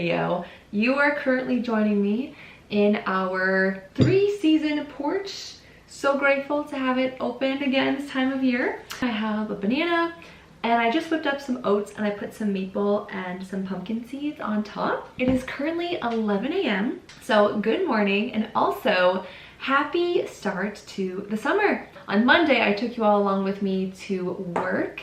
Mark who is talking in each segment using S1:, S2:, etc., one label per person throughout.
S1: video. You are currently joining me in our 3-season porch. So grateful to have it open again this time of year. I have a banana and I just whipped up some oats and I put some maple and some pumpkin seeds on top. It is currently 11 a.m. So good morning, and also happy start to the summer. On Monday, I took you all along with me to work,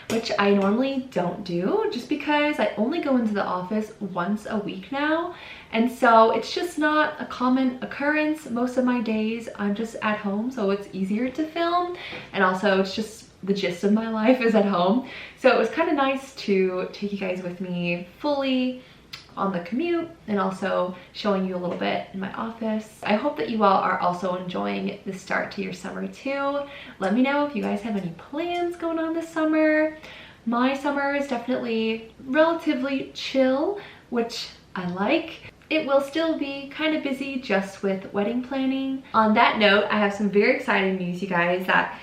S1: which I normally don't do just because I only go into the office once a week now. And so it's just not a common occurrence. Most of my days I'm just at home, so it's easier to film. And also it's just the gist of my life is at home. So it was kind of nice to take you guys with me fully on the commute and also showing you a little bit in my office. I hope that you all are also enjoying the start to your summer too. Let me know if you guys have any plans going on this summer. My summer is definitely relatively chill, which I like. It will still be kind of busy just with wedding planning. On that note, I have some very exciting news, you guys, that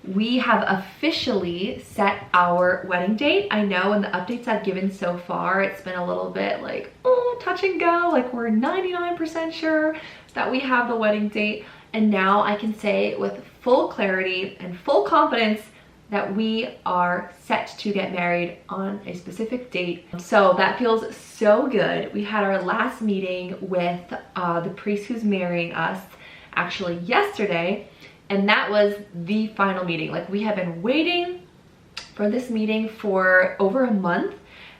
S1: we have officially set our wedding date. I know in the updates I've given so far, it's been a little bit like, oh, touch and go. Like we're 99% sure that we have the wedding date. And now I can say with full clarity and full confidence that we are set to get married on a specific date. So that feels so good. We had our last meeting with the priest who's marrying us actually yesterday. And that was the final meeting. Like we have been waiting for this meeting for over a month.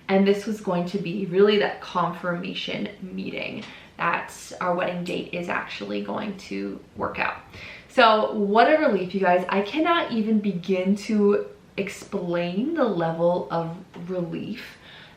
S1: And this was going to be really that confirmation meeting that our wedding date is actually going to work out. So what a relief, you guys. I cannot even begin to explain the level of relief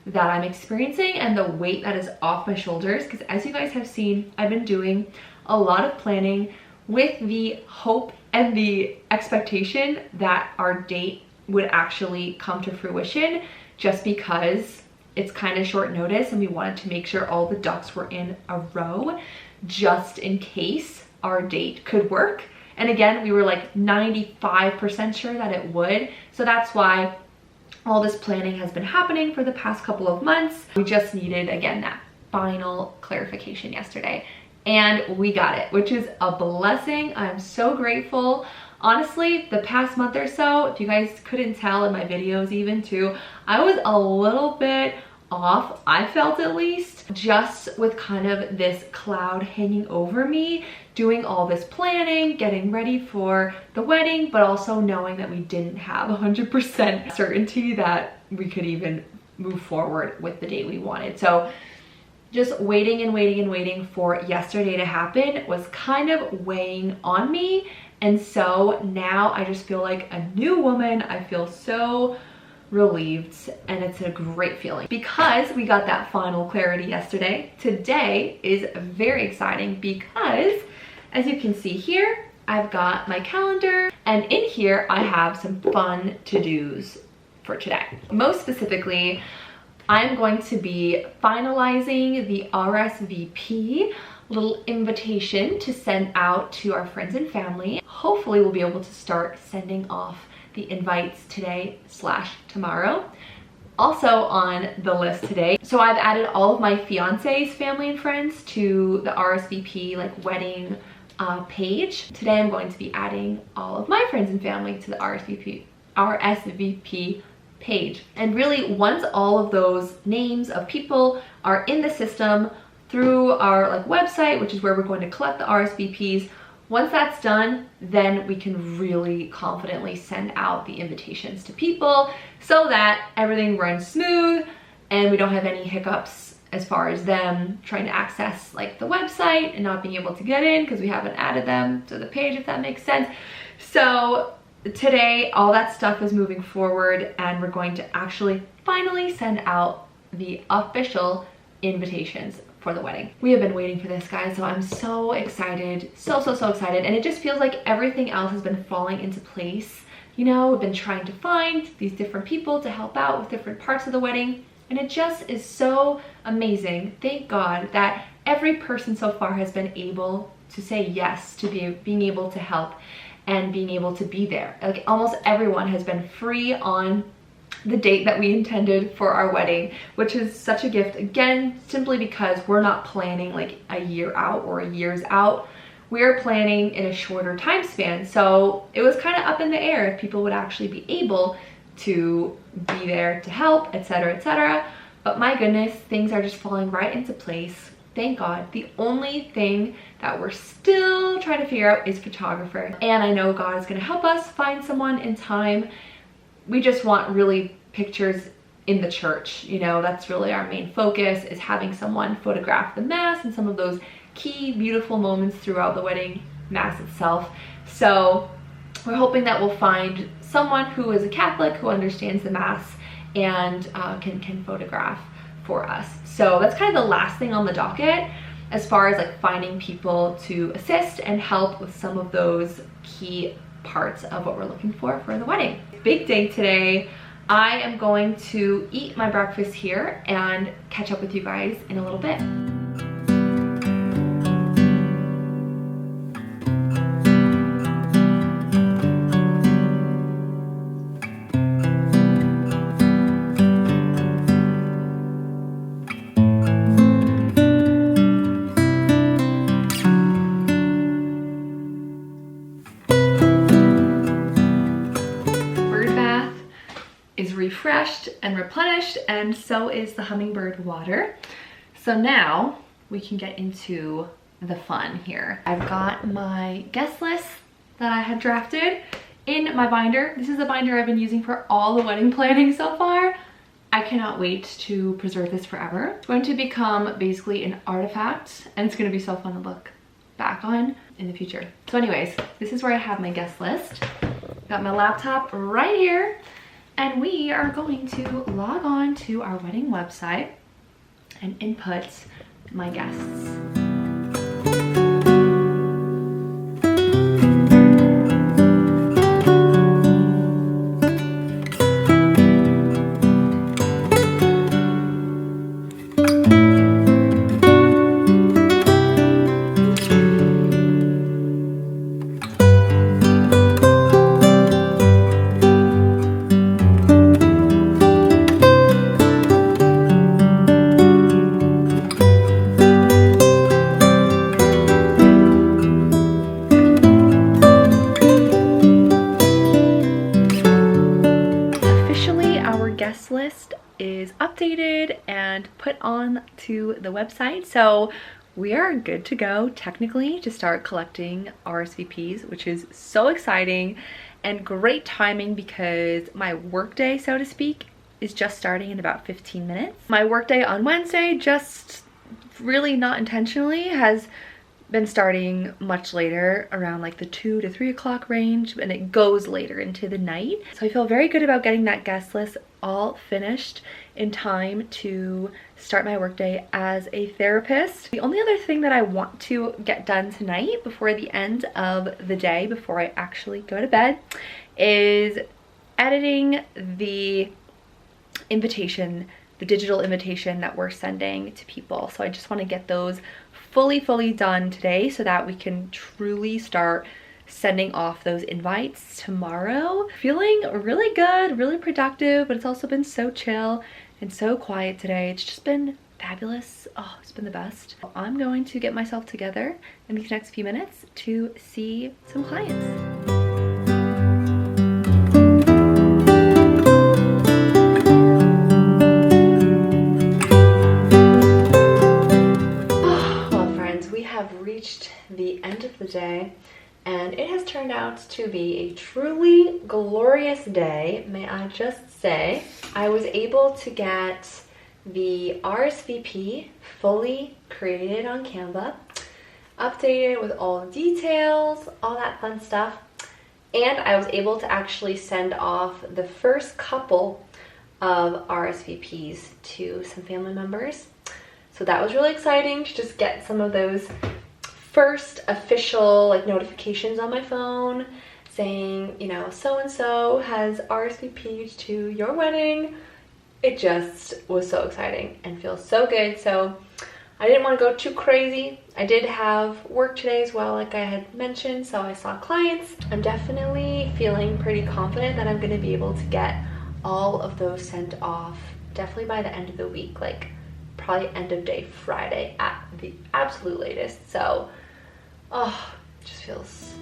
S1: that I'm experiencing and the weight that is off my shoulders. Because as you guys have seen, I've been doing a lot of planning with the hope and the expectation that our date would actually come to fruition, just because it's kind of short notice and we wanted to make sure all the ducks were in a row just in case our date could work. And again, we were like 95% sure that it would. So that's why all this planning has been happening for the past couple of months. We just needed, again, that final clarification yesterday. And we got it, which is a blessing. I'm so grateful. Honestly, the past month or so, if you guys couldn't tell in my videos even too, I was a little bit off, I felt at least, just with kind of this cloud hanging over me, doing all this planning, getting ready for the wedding, but also knowing that we didn't have 100% certainty that we could even move forward with the date we wanted. So just waiting and waiting and waiting for yesterday to happen was kind of weighing on me. And so now I just feel like a new woman. I feel so relieved, and it's a great feeling because we got that final clarity yesterday. Today is very exciting because, as you can see here, I've got my calendar, and in here I have some fun to-dos for today. Most specifically, I'm going to be finalizing the RSVP little invitation to send out to our friends and family. Hopefully we'll be able to start sending off the invites today/tomorrow. Also on the list today, so I've added all of my fiance's family and friends to the RSVP like wedding page. Today I'm going to be adding all of my friends and family to the RSVP page. And really, once all of those names of people are in the system through our website, which is where we're going to collect the RSVPs, once that's done, then we can really confidently send out the invitations to people so that everything runs smooth and we don't have any hiccups as far as them trying to access like the website and not being able to get in because we haven't added them to the page, if that makes sense. So today, all that stuff is moving forward and we're going to actually finally send out the official invitations for the wedding. We have been waiting for this, guys, so I'm so excited, so excited. And it just feels like everything else has been falling into place. You know, we've been trying to find these different people to help out with different parts of the wedding, and it just is so amazing. Thank God that every person so far has been able to say yes to being able to help and being able to be there. Like almost everyone has been free on the date that we intended for our wedding, which is such a gift, again, simply because we're not planning like a year out or a year's out. We're planning in a shorter time span. So it was kind of up in the air if people would actually be able to be there to help, etc., etc. But my goodness, things are just falling right into place. Thank God. The only thing that we're still trying to figure out is photographer. And I know God is going to help us find someone in time. We just want really pictures in the church. You know, that's really our main focus, is having someone photograph the mass and some of those key beautiful moments throughout the wedding mass itself. So we're hoping that we'll find someone who is a Catholic, who understands the mass, and can photograph for us. So that's kind of the last thing on the docket as far as like finding people to assist and help with some of those key parts of what we're looking for the wedding. Big day today. I am going to eat my breakfast here and catch up with you guys in a little bit. Refreshed and replenished, and so is the hummingbird water. So now we can get into the fun here. I've got my guest list that I had drafted in my binder. This is the binder I've been using for all the wedding planning so far. I cannot wait to preserve this forever. It's going to become basically an artifact, and it's going to be so fun to look back on in the future. So anyways, this is where I have my guest list. Got my laptop right here. And we are going to log on to our wedding website and input my guests. List is updated and put on to the website, so we are good to go technically to start collecting RSVPs, which is so exciting and great timing because my workday, so to speak, is just starting in about 15 minutes. My workday on Wednesday, just really not intentionally, has been starting much later, around like the 2 to 3 o'clock range, and it goes later into the night. So I feel very good about getting that guest list all finished in time to start my workday as a therapist. The only other thing that I want to get done tonight before the end of the day, before I actually go to bed, is editing the invitation, the digital invitation that we're sending to people. So I just want to get those fully done today so that we can truly start sending off those invites tomorrow. Feeling really good, really productive, but it's also been so chill and so quiet today. It's just been fabulous. Oh, it's been the best. I'm going to get myself together in these next few minutes to see some clients. The end of the day, and it has turned out to be a truly glorious day, may I just say. I was able to get the RSVP fully created on Canva, updated with all the details, all that fun stuff, and I was able to actually send off the first couple of RSVPs to some family members. So that was really exciting to just get some of those first official like notifications on my phone saying, you know, so-and-so has RSVP'd to your wedding. It just was so exciting and feels so good. So I didn't want to go too crazy. I did have work today as well, like I had mentioned, so I saw clients. I'm definitely feeling pretty confident that I'm going to be able to get all of those sent off definitely by the end of the week, like probably end of day Friday at the absolute latest. So, oh, it just feels